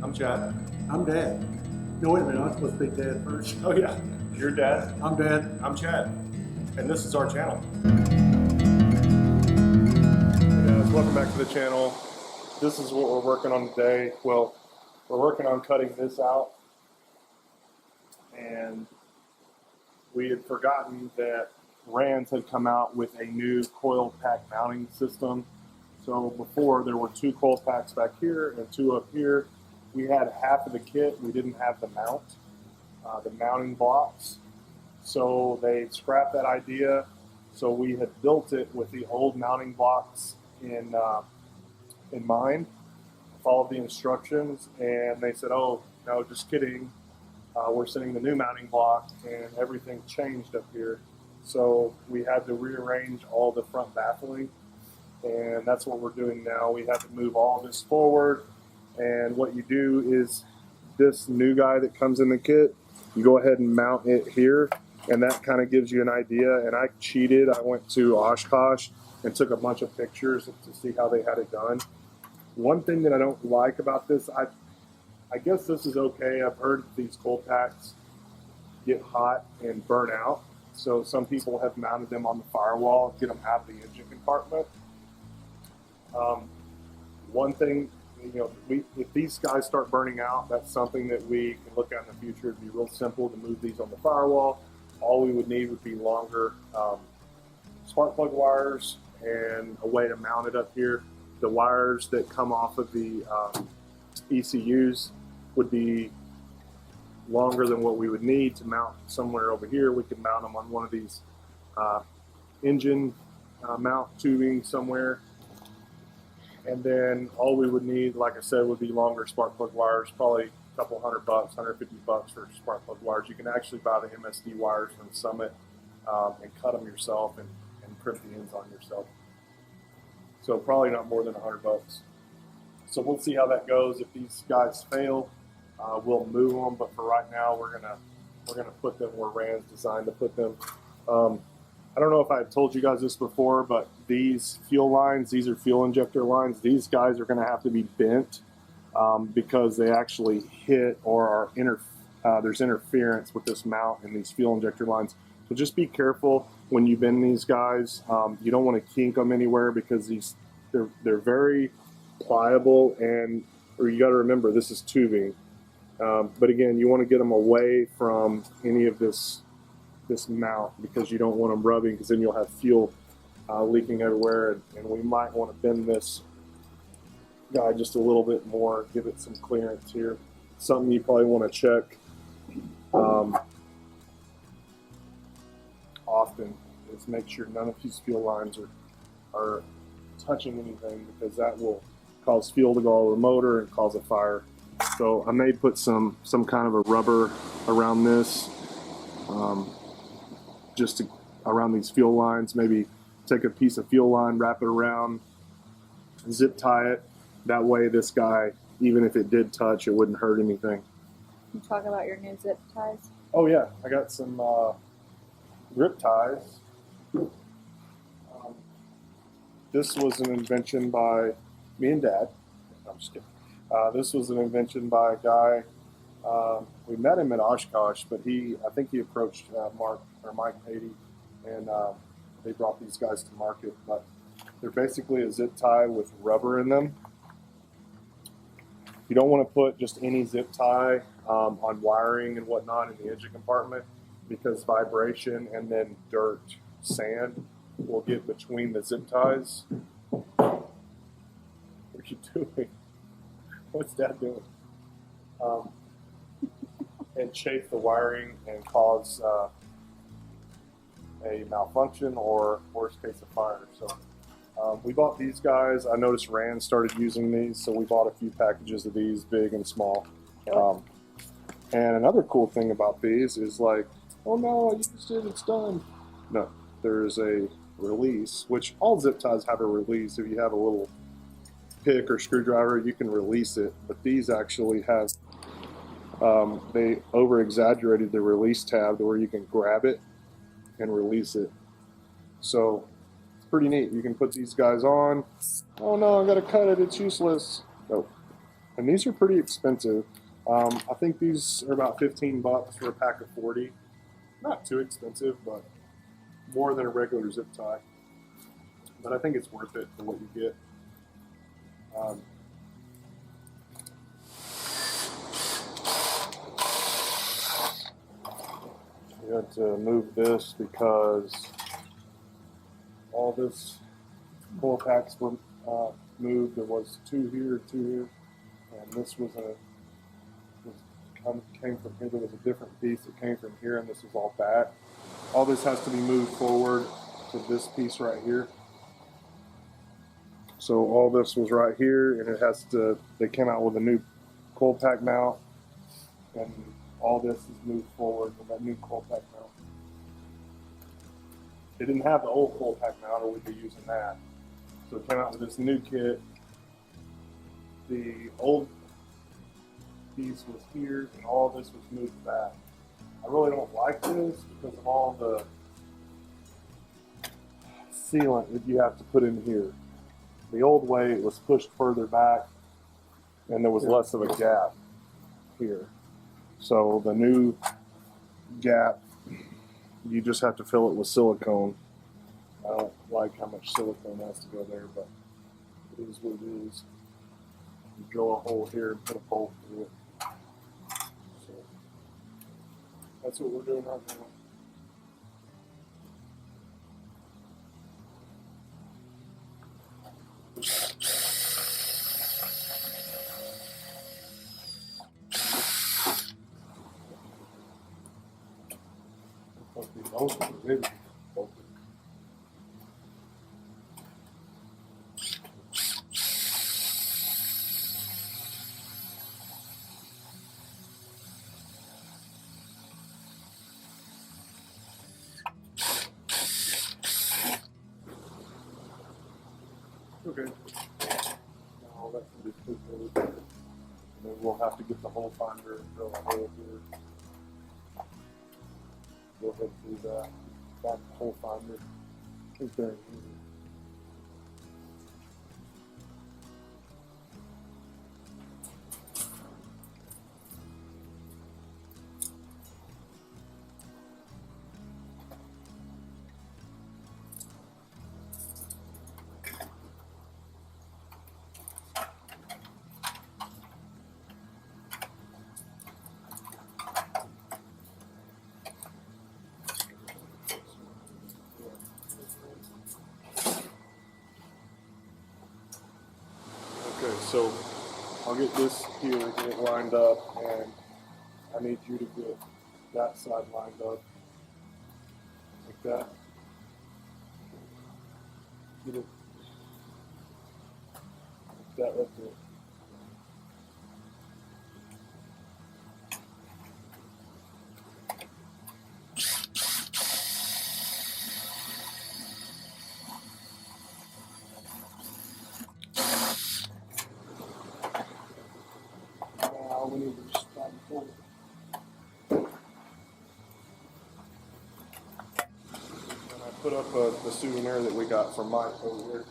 I'm Chad. I'm Dad. No, wait a minute, I'm supposed to be Dad first. Oh yeah, you're Dad. I'm Dad. I'm Chad, and this is our channel. Hey guys, welcome back to the channel. This is what we're working on today. Well, we're working on cutting this out, and we had forgotten that Rands had come out with a new coil pack mounting system. So before there were 2 coil packs back here and 2 up here. We had half of the kit. We didn't have the mount, the mounting blocks. So they scrapped that idea. So we had built it with the old mounting blocks in mind, followed the instructions, and they said, oh, no, just kidding. We're sending the new mounting block, and everything changed up here. So we had to rearrange all the front baffling, and that's what we're doing now. We have to move all this forward, and what you do is this new guy that comes in the kit, you go ahead and mount it here, and that kind of gives you an idea. And I cheated. I went to Oshkosh and took a bunch of pictures to see how they had it done. One thing that I don't like about this, I guess this is okay. I've heard these cold packs get hot and burn out. So some people have mounted them on the firewall, get them out of the engine compartment. One thing, if these guys start burning out, that's something that we can look at in the future. It'd be real simple to move these on the firewall. All we would need would be longer spark plug wires and a way to mount it up here. The wires that come off of the ECUs would be longer than what we would need to mount somewhere over here. We could mount them on one of these engine mount tubing somewhere. And then all we would need, like I said, would be longer spark plug wires, probably a couple $100, $150 for spark plug wires. You can actually buy the MSD wires from Summit and cut them yourself and crimp the ends on yourself. So probably not more than $100. So we'll see how that goes. If these guys fail, we'll move them. But for right now, we're gonna put them where Rand's designed to put them. I don't know if I told you guys this before, but these fuel lines, these are fuel injector lines. These guys are going to have to be bent because they actually hit or are there's interference with this mount and these fuel injector lines. So just be careful when you bend these guys. You don't want to kink them anywhere because they're very pliable, or you got to remember this is tubing. But again, you want to get them away from any of this mount because you don't want them rubbing, because then you'll have fuel leaking everywhere, and we might want to bend this guy just a little bit more, give it some clearance here. Something you probably want to check often is make sure none of these fuel lines are touching anything, because that will cause fuel to go all over the motor and cause a fire. So I may put some kind of a rubber around this, just around these fuel lines. Maybe take a piece of fuel line, wrap it around, zip tie it. That way this guy, even if it did touch, it wouldn't hurt anything. Can you talk about your new zip ties? Oh yeah, I got some grip ties. This was an invention by me and Dad. I'm just kidding. This was an invention by a guy. We met him at Oshkosh, but I think he approached Mike Patey, and they brought these guys to market. But they're basically a zip tie with rubber in them. You don't want to put just any zip tie on wiring and whatnot in the engine compartment, because vibration and then dirt, sand will get between the zip ties. What are you doing? What's Dad doing? And chafe the wiring and cause a malfunction or worst case a fire. So we bought these guys. I noticed Rand started using these, so we bought a few packages of these, big and small. And another cool thing about these is like, oh no, I used it, it's done. No, there's a release, which all zip ties have a release. If you have a little pick or screwdriver, you can release it, but these actually have they over exaggerated the release tab to where you can grab it and release it. So it's pretty neat. You can put these guys on. Oh no, I gotta cut it, it's useless. No, And these are pretty expensive. I think these are about $15 for a pack of 40. Not too expensive, but more than a regular zip tie. But I think it's worth it for what you get. You had to move this because all this coil packs were moved. There was two here, and this was came from here. There was a different piece that came from here, and this was all back. All this has to be moved forward to this piece right here. So all this was right here, and it has to. They came out with a new coil pack mount, and all this is moved forward with that new coil pack mount. They didn't have the old coil pack mount, or we'd be using that. So it came out with this new kit. The old piece was here, and all this was moved back. I really don't like this because of all the sealant that you have to put in here. The old way it was pushed further back, and there was less of a gap here. So the new gap, you just have to fill it with silicone. I don't like how much silicone has to go there, but it is what it is. You drill a hole here and put a bolt through it. So that's what we're doing right now. Okay. Now that can be put over. And then we'll have to get the hole finder and drill a hole here. Go ahead and do that. Back the hole finder. I think they're in here. Okay, so I'll get this here, get it lined up, and I need you to get that side lined up like that. Get it like that right there. Now we need to just start pulling. And I put up the souvenir that we got from Mike over here.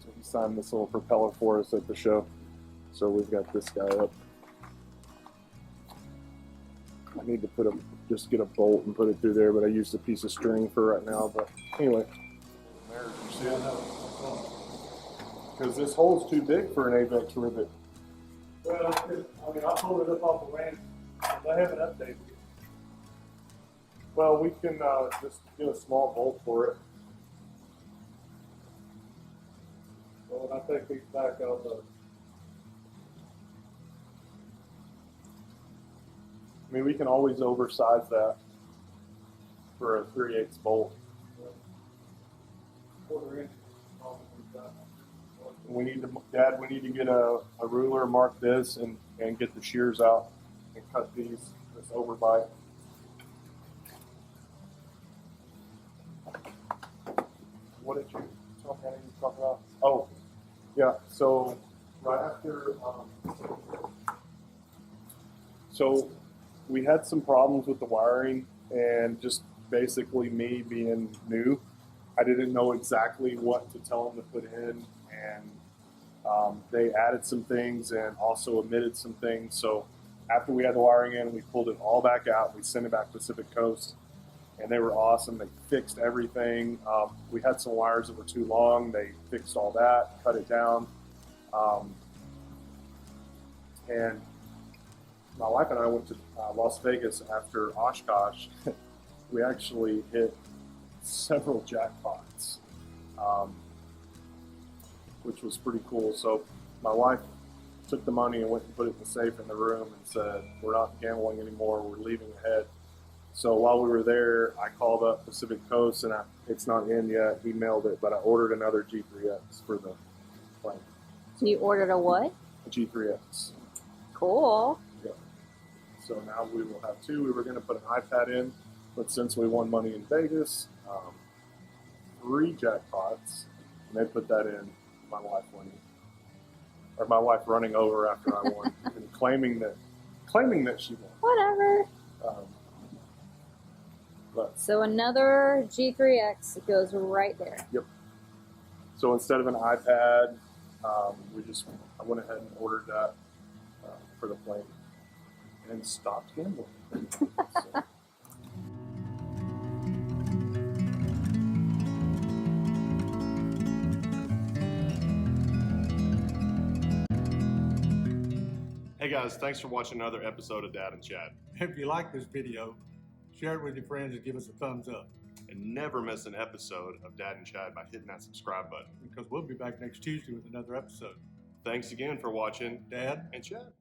So he signed this little propeller for us at the show. So we've got this guy up. I need to just get a bolt and put it through there, but I used a piece of string for right now. But anyway, there you see it. Because this hole's too big for an AVEX rivet. Well, I mean, I pulled it up off the land. I haven't updated it. Well, we can just get a small bolt for it. So when I take these back out, I mean, we can always oversize that for a 3/8 bolt. quarter inch. We need to, Dad, we need to get a ruler, mark this, and get the shears out and cut this overbite. What did you tell me I need to talk about? Oh, yeah, so right after, so we had some problems with the wiring, and just basically me being new, I didn't know exactly what to tell them to put in, and They added some things and also omitted some things. So after we had the wiring in, we pulled it all back out. We sent it back to Pacific Coast, and they were awesome. They fixed everything. We had some wires that were too long. They fixed all that, cut it down. And my wife and I went to Las Vegas after Oshkosh. We actually hit several jackpots, which was pretty cool. So my wife took the money and went and put it in the safe in the room and said, we're not gambling anymore, we're leaving ahead. So while we were there, I called up Pacific Coast, and it's not in yet. He mailed it, but I ordered another G3X for the plane. You ordered a what? A G3X. Cool. Yeah. So now we will have two. We were going to put an iPad in, but since we won money in Vegas, 3 jackpots, and they put that in. My wife winning, or my wife running over after I won, and claiming that she won. Whatever. But So another G3X goes right there. yep. So instead of an iPad, I went ahead and ordered that for the plane and stopped gambling. So. Hey guys, thanks for watching another episode of Dad and Chad. If you like this video, share it with your friends and give us a thumbs up, And never miss an episode of Dad and Chad by hitting that subscribe button. because we'll be back next Tuesday with another episode. Thanks again for watching Dad? and Chad.